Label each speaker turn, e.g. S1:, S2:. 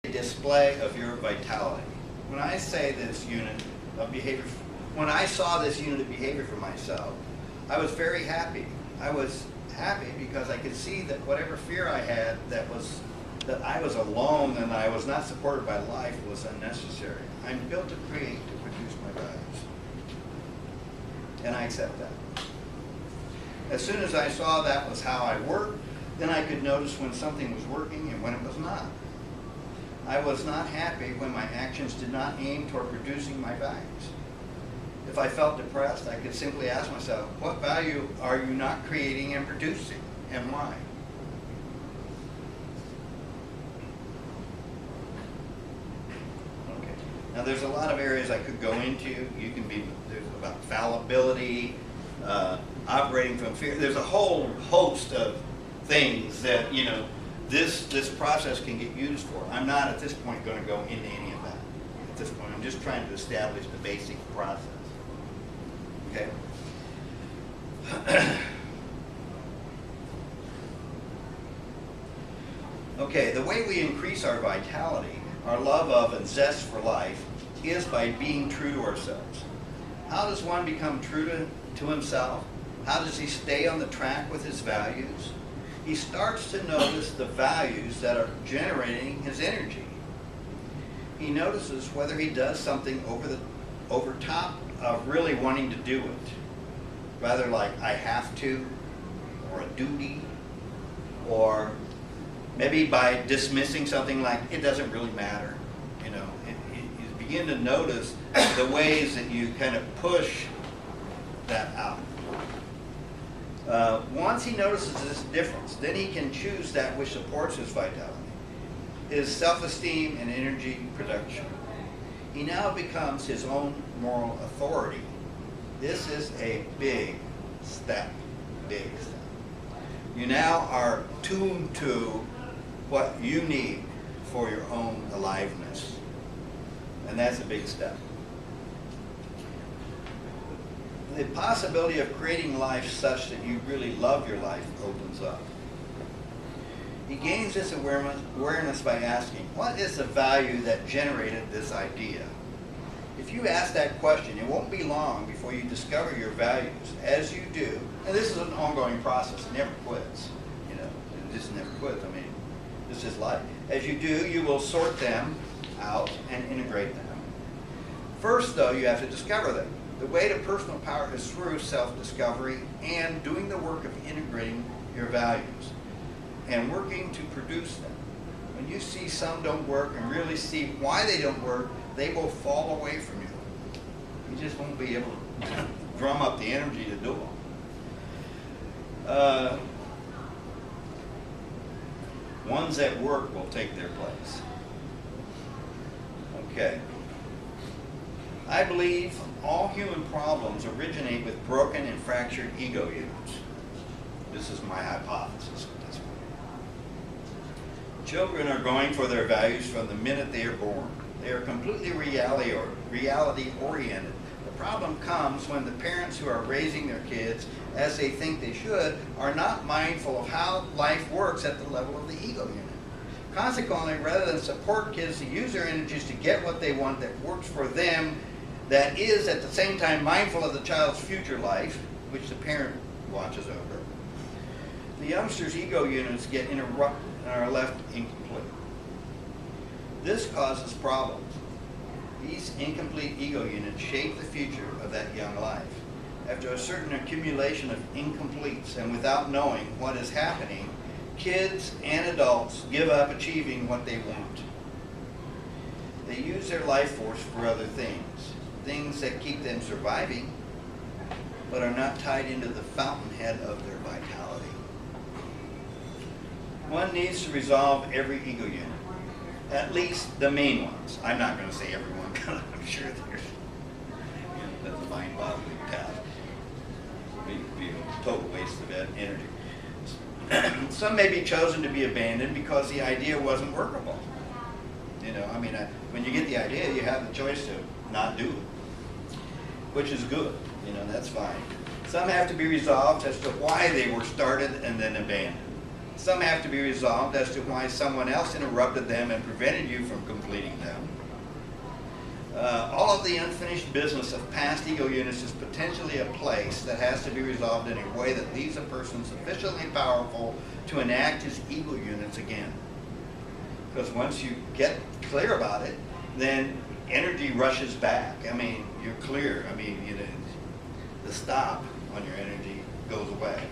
S1: display of your vitality. When I say this unit of behavior, when I saw this unit of behavior for myself, I was very happy. I was happy because I could see that whatever fear I had that I was alone and I was not supported by life was unnecessary. I'm built to create, to produce my values. And I accept that. As soon as I saw that was how I worked, then I could notice when something was working and when it was not. I was not happy when my actions did not aim toward producing my values. If I felt depressed, I could simply ask myself, what value are you not creating and producing, and why? Okay. Now there's a lot of areas I could go into. There's about fallibility, operating from fear. There's a whole host of things that, this process can get used for. I'm not at this point going to go into any of that. At this point, I'm just trying to establish the basic process. Okay? Okay, the way we increase our vitality, our love of and zest for life, is by being true to ourselves. How does one become true to himself? How does he stay on the track with his values? He starts to notice the values that are generating his energy. He notices whether he does something over top of really wanting to do it. Rather like I have to, or a duty, or maybe by dismissing something like it doesn't really matter. You begin to notice the ways that you kind of push that out. Once he notices this difference, then he can choose that which supports his vitality, his self-esteem and energy production. He now becomes his own moral authority. This is a big step, big step. You now are tuned to what you need for your own aliveness. And that's a big step. The possibility of creating life such that you really love your life opens up. He gains this awareness by asking, what is the value that generated this idea? If you ask that question, it won't be long before you discover your values. As you do, and this is an ongoing process, it never quits. It just never quits. This is life. As you do, you will sort them out and integrate them. First, though, you have to discover them. The way to personal power is through self-discovery and doing the work of integrating your values and working to produce them. When you see some don't work and really see why they don't work, they will fall away from you. You just won't be able to drum up the energy to do them. Ones that work will take their place. Okay. I believe all human problems originate with broken and fractured ego units. This is my hypothesis at this point. Children are going for their values from the minute they are born. They are completely reality oriented. The problem comes when the parents who are raising their kids as they think they should are not mindful of how life works at the level of the ego unit. Consequently, rather than support kids to use their energies to get what they want that works for them, that is at the same time mindful of the child's future life, which the parent watches over, the youngster's ego units get interrupted and are left incomplete. This causes problems. These incomplete ego units shape the future of that young life. After a certain accumulation of incompletes and without knowing what is happening, kids and adults give up achieving what they want. They use their life force for other things that keep them surviving, but are not tied into the fountainhead of their vitality. One needs to resolve every ego unit, at least the main ones. I'm not going to say everyone, because I'm sure that's a mind-boggling task. It would be a total waste of energy. Some may be chosen to be abandoned because the idea wasn't workable. When you get the idea, you have the choice to not do it, which is good. That's fine. Some have to be resolved as to why they were started and then abandoned. Some have to be resolved as to why someone else interrupted them and prevented you from completing them. All of the unfinished business of past ego units is potentially a place that has to be resolved in a way that leaves a person sufficiently powerful to enact his ego units again. Because once you get clear about it, then energy rushes back. I mean, you're clear. I mean, the stop on your energy goes away.